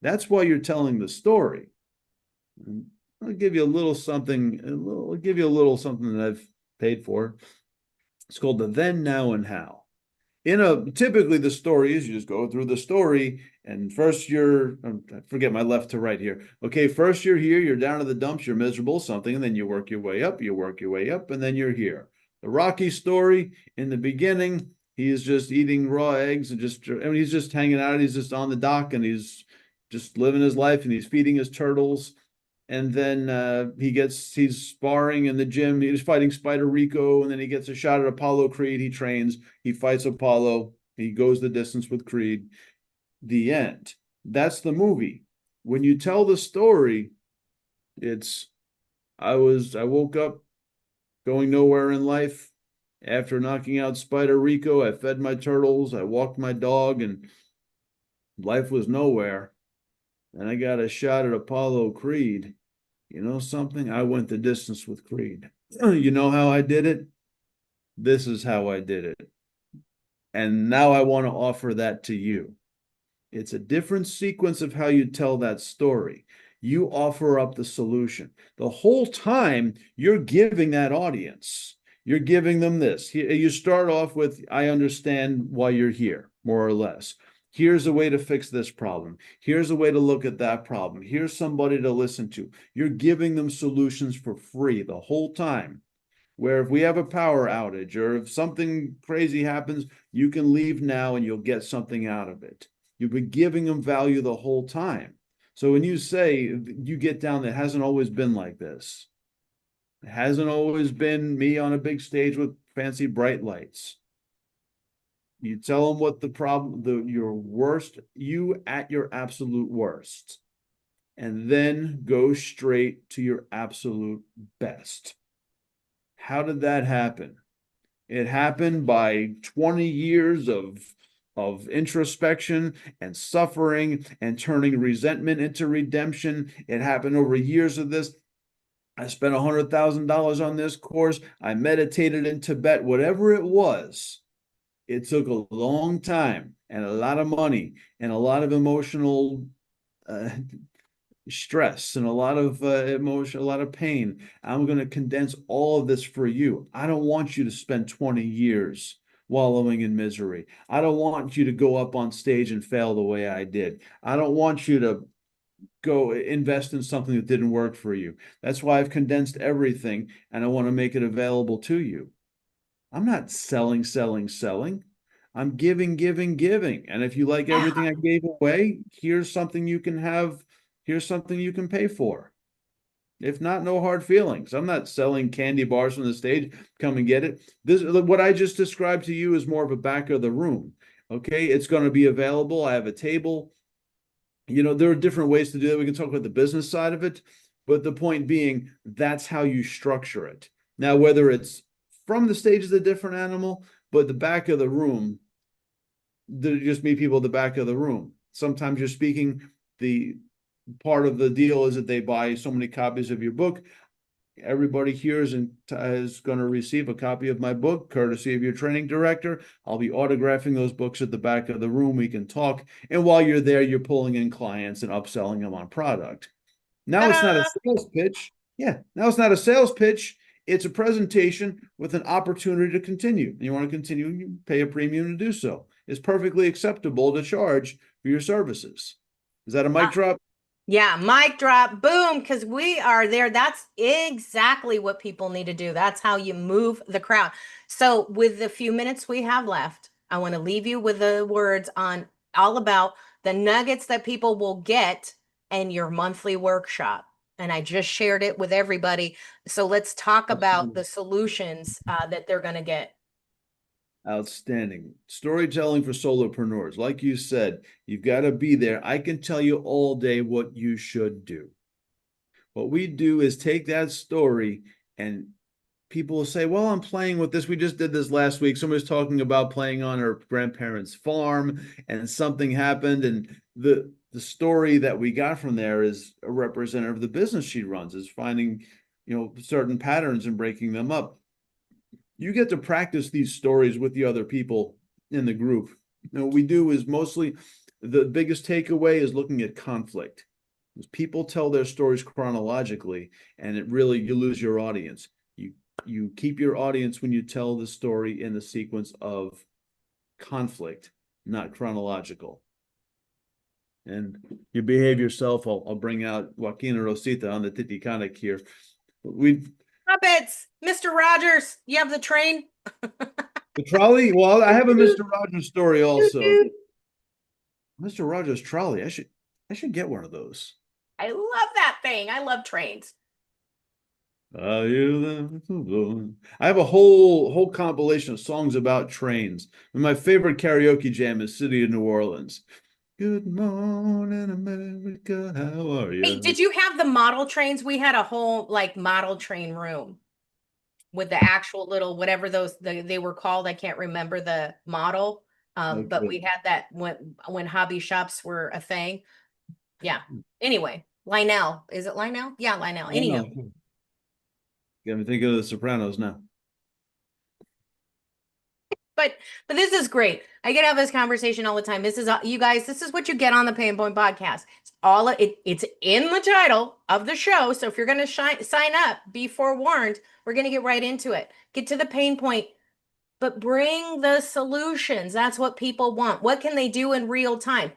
That's why you're telling the story. I'll give you a little something. I'll give you a little something that I've paid for. It's called the then, now, and how. Typically the story is you just go through the story, and first I forget my left to right here. Okay, first you're here, you're down to the dumps, you're miserable, something, and then you work your way up, and then you're here. The Rocky story, in the beginning, he is just eating raw eggs and he's just hanging out. He's just on the dock and he's just living his life, and he's feeding his turtles. And then he's sparring in the gym. He's fighting Spider Rico, and then he gets a shot at Apollo Creed. He trains, he fights Apollo, he goes the distance with Creed. The end. That's the movie. When you tell the story, I woke up going nowhere in life. After knocking out Spider Rico, I fed my turtles, I walked my dog, and life was nowhere. And I got a shot at Apollo Creed. You know something? I went the distance with Creed. You know how I did it? This is how I did it. And now I want to offer that to you. It's a different sequence of how you tell that story. You offer up the solution. The whole time you're giving that audience, you're giving them this. You start off with, I understand why you're here, more or less. Here's a way to fix this problem. Here's a way to look at that problem. Here's somebody to listen to. You're giving them solutions for free the whole time. Where if we have a power outage or if something crazy happens, you can leave now and you'll get something out of it. You've been giving them value the whole time. So when you say you get down, it hasn't always been like this. It hasn't always been me on a big stage with fancy bright lights. You tell them what the problem, your worst, you at your absolute worst, and then go straight to your absolute best. How did that happen? It happened by 20 years of introspection and suffering and turning resentment into redemption. It happened over years of this. I spent $100,000 on this course. I meditated in Tibet, whatever it was. It took a long time and a lot of money and a lot of emotional stress and a lot of emotion, a lot of pain. I'm going to condense all of this for you. I don't want you to spend 20 years wallowing in misery. I don't want you to go up on stage and fail the way I did. I don't want you to go invest in something that didn't work for you. That's why I've condensed everything, and I want to make it available to you. I'm not selling. I'm giving. And if you like everything I gave away, here's something you can have. Here's something you can pay for. If not, no hard feelings. I'm not selling candy bars from the stage. Come and get it. What I just described to you is more of a back of the room. Okay, it's going to be available. I have a table. You know, there are different ways to do that. We can talk about the business side of it, but the point being, that's how you structure it. Now, whether it's from the stage is a different animal, but the back of the room, there just meet people at the back of the room. Sometimes you're speaking, the part of the deal is that they buy so many copies of your book. Everybody here is going to receive a copy of my book, courtesy of your training director. I'll be autographing those books at the back of the room. We can talk. And while you're there, you're pulling in clients and upselling them on product. Now it's not a sales pitch. Yeah, now it's not a sales pitch. It's a presentation with an opportunity to continue. And you want to continue, you pay a premium to do so. It's perfectly acceptable to charge for your services. Is that a mic drop? Yeah, mic drop, boom, because we are there. That's exactly what people need to do. That's how you move the crowd. So with the few minutes we have left, I want to leave you with the words on all about the nuggets that people will get in your monthly workshop. And I just shared it with everybody. So let's talk about the solutions that they're going to get. Outstanding. Storytelling for solopreneurs. Like you said, you've got to be there. I can tell you all day what you should do. What we do is take that story, and people will say, well, I'm playing with this. We just did this last week. Somebody's talking about playing on her grandparents' farm, and something happened. And the story that we got from there is a representative of the business she runs, is finding, certain patterns and breaking them up. You get to practice these stories with the other people in the group. What we do is mostly, the biggest takeaway is looking at conflict. Because people tell their stories chronologically, and you lose your audience. You keep your audience when you tell the story in the sequence of conflict, not chronological. And you behave yourself. I'll bring out Joaquin and Rosita on the Titanic here. Puppets, Mr. Rogers, you have the train? The trolley? Well, I have a Mr. Rogers story also. Mr. Rogers trolley. I should get one of those. I love that thing. I love trains. Are you the- I have a whole compilation of songs about trains. And my favorite karaoke jam is City of New Orleans. Good morning, America. How are Hey, you? did you have the model trains? We had a whole like model train room with the actual little whatever they were called. I can't remember the model. But we Okay. had that when hobby shops were a thing. Yeah. Anyway, Lionel. Is it Lionel? Yeah, Lionel. I Anyhow. know. Got me thinking of The Sopranos now. But this is great. I get to have this conversation all the time. This is you guys. This is what you get on the Pain Point Podcast. It's all it's in the title of the show. So if you're going to sign up, be forewarned. We're going to get right into it. Get to the pain point, but bring the solutions. That's what people want. What can they do in real time?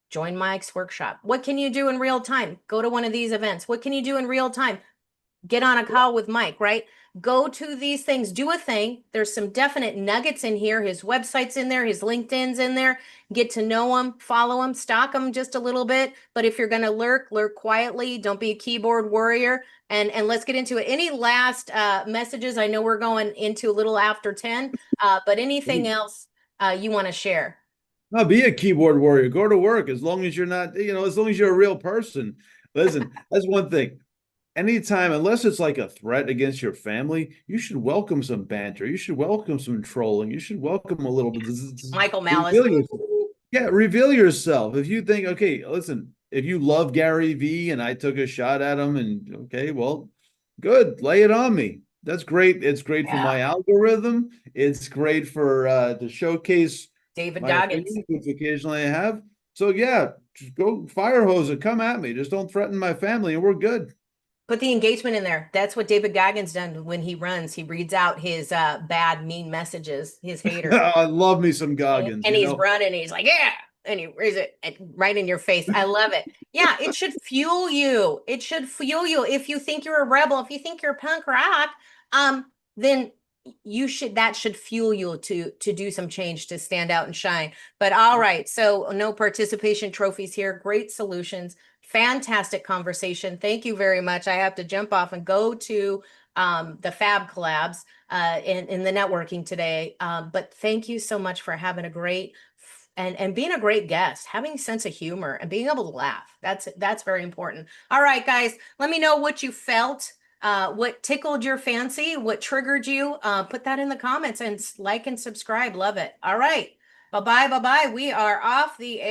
Join Mike's workshop. What can you do in real time? Go to one of these events. What can you do in real time? Get on a call with Mike, right? Go to these things, do a thing. There's some definite nuggets in here. His website's in there, his LinkedIn's in there. Get to know him, follow him, stalk him just a little bit. But if you're going to lurk quietly. Don't be a keyboard warrior. And let's get into it. Any last messages? I know we're going into a little after 10, but anything else you want to share? No, be a keyboard warrior. Go to work as long as you're not, as long as you're a real person. Listen, that's one thing. Anytime, unless it's like a threat against your family, you should welcome some banter. You should welcome some trolling. You should welcome a little bit. Michael Malice. Reveal yourself. Yeah, reveal yourself. If you think, okay, listen, if you love Gary Vee and I took a shot at him and okay, well, good, lay it on me. That's great. It's great for my algorithm. It's great for to showcase David my Goggins. opinions, which occasionally I have. So yeah, just go fire hose it. Come at me. Just don't threaten my family, and we're good. Put the engagement in there. That's what David Goggins done when he runs. He reads out his bad, mean messages, his haters. I love me some Goggins. And he's running, and he's like, yeah. And he raise it right in your face. I love it. Yeah, it should fuel you. It should fuel you. If you think you're a rebel, if you think you're punk rock, then that should fuel you to do some change, to stand out and shine. But all right, so no participation trophies here. Great solutions. Fantastic conversation. Thank you very much. I have to jump off and go to the Fab Collabs in the networking today. But thank you so much for having a great and being a great guest, having a sense of humor and being able to laugh. That's very important. All right, guys, let me know what you felt. What tickled your fancy, what triggered you. Put that in the comments and like and subscribe. Love it. All right. Bye-bye. Bye-bye. We are off the air.